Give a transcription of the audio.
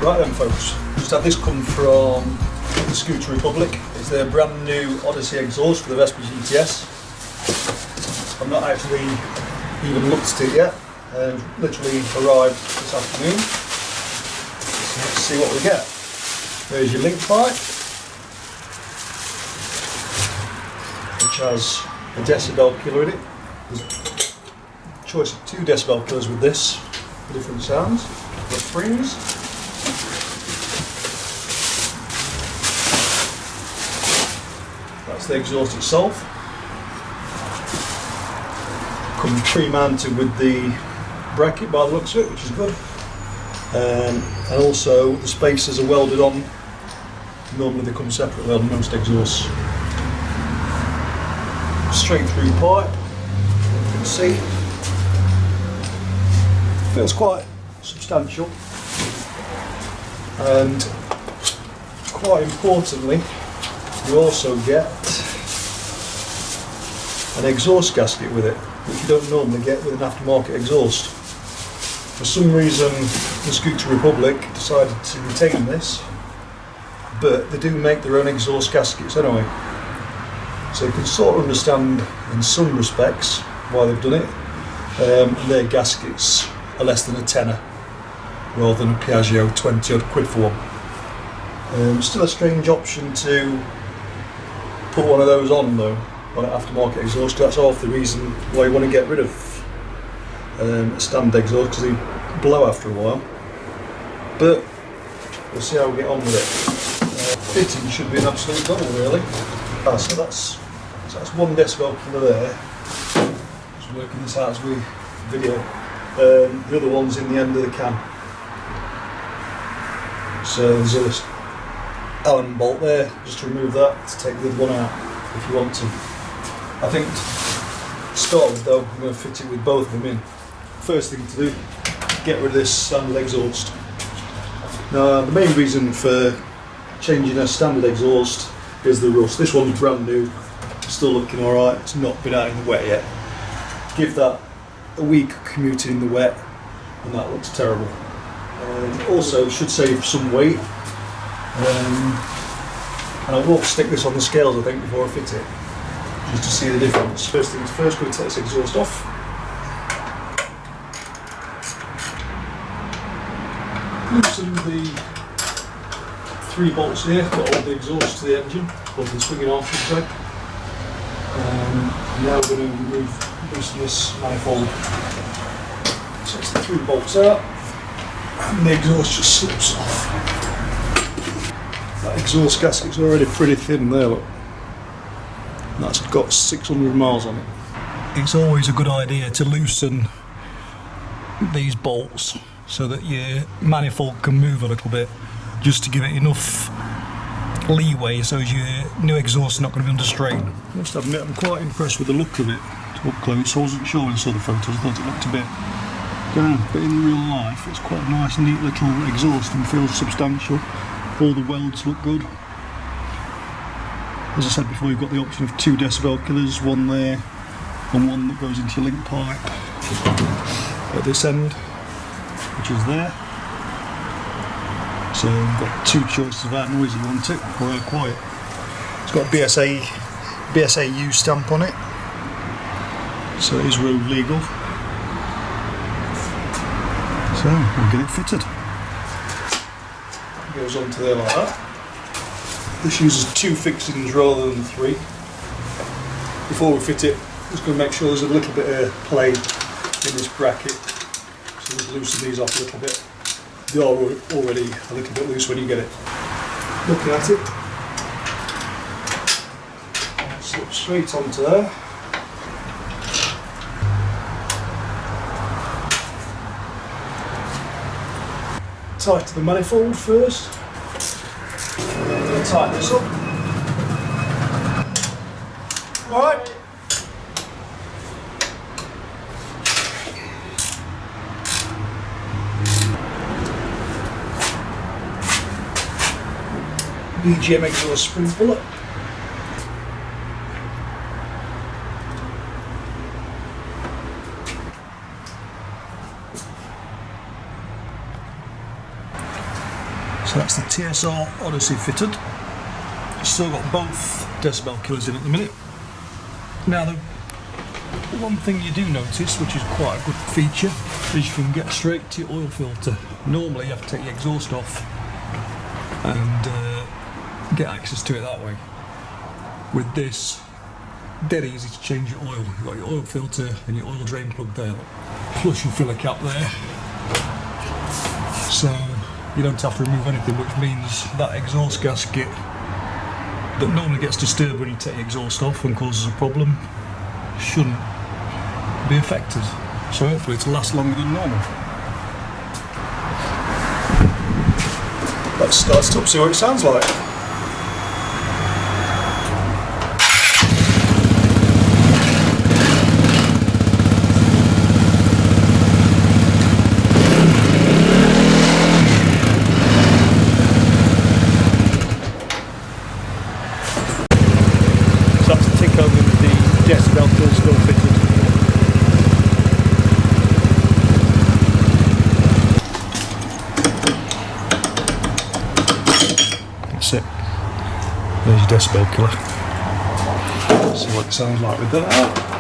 Right then folks, just had this come from the Scooter Republic. It's their brand new Odyssey exhaust for the Vespa GTS. I've not actually even looked at it yet. Literally arrived this afternoon. So let's see what we get. There's your link pipe, which has a decibel killer in it. There's a choice of 2 decibel killers with this, for different sounds. The springs. That's the exhaust itself. Comes pre-mounted with the bracket by the looks of it, which is good. And also the spacers are welded on. Normally they come separately on most exhausts. Straight through pipe, you can see. Feels quite substantial. And quite importantly, you also get an exhaust gasket with it, which you don't normally get with an aftermarket exhaust. For some reason, the Scooter Republic decided to retain this, but they do make their own exhaust gaskets anyway. So you can sort of understand in some respects why they've done it. Their gaskets are less than a tenner, rather than a Piaggio 20 odd quid for one. Still a strange option to put one of those on though, on an aftermarket exhaust, because that's half the reason why you want to get rid of a standard exhaust, because they blow after a while. But we'll see how we get on with it. Fitting should be an absolute goal really. So that's 1 decibel killer there. Just working this out as we video. The other one's in the end of the can. So there's a Allen bolt there, just to remove that, to take the other one out if you want to. I think to start with though, I'm going to fit it with both of them in. First thing to do, get rid of this standard exhaust. Now the main reason for changing a standard exhaust is the rust. This one's brand new, still looking alright, it's not been out in the wet yet. Give that a week commuting in the wet and that looks terrible. Also should save some weight. And I will stick this on the scales I think before I fit it, just to see the difference. First things first, we're going to take this exhaust off. Loosen the 3 bolts here that hold the exhaust to the engine, or the swinging arm should I say. Now we're going to loosen this manifold. So it's the 3 bolts out, and the exhaust just slips off. That exhaust gasket's already pretty thin there, look. That's got 600 miles on it. It's always a good idea to loosen these bolts so that your manifold can move a little bit, just to give it enough leeway so your new exhaust is not going to be under strain. I must admit I'm quite impressed with the look of it up close. I wasn't sure when I saw the photos, I thought it looked a bit grand, but in real life it's quite a nice neat little exhaust and feels substantial. All the welds look good. As I said before, you've got the option of 2 decibel killers, one there and one that goes into your link pipe at this end, which is there. So you've got 2 choices of how noisy you want it, or how quiet. It's got a BSAU stamp on it, so it is road legal. So we'll get it fitted. Goes onto there like that. This uses 2 fixings rather than 3. Before we fit it, just going to make sure there's a little bit of play in this bracket. So just loosen these off a little bit. They are already a little bit loose when you get it. Looking at it, slip straight onto there. Tighten the manifold first. Tighten this up. Alright. BGM exhaust spring puller. So that's the TSR Odyssey fitted. Still got both decibel killers in at the minute. Now the one thing you do notice, which is quite a good feature, is you can get straight to your oil filter. Normally you have to take the exhaust off and get access to it that way. With this, dead easy to change your oil. You've got your oil filter and your oil drain plug there, plus your filler cap there. So you don't have to remove anything, which means that exhaust gasket that normally gets disturbed when you take the exhaust off and causes a problem shouldn't be affected. So hopefully it'll last longer than normal. Let's start it up, see what it sounds like. So that's a tick over with the decibel kill still fitted. That's it. There's your decibel killer. See what it sounds like with that.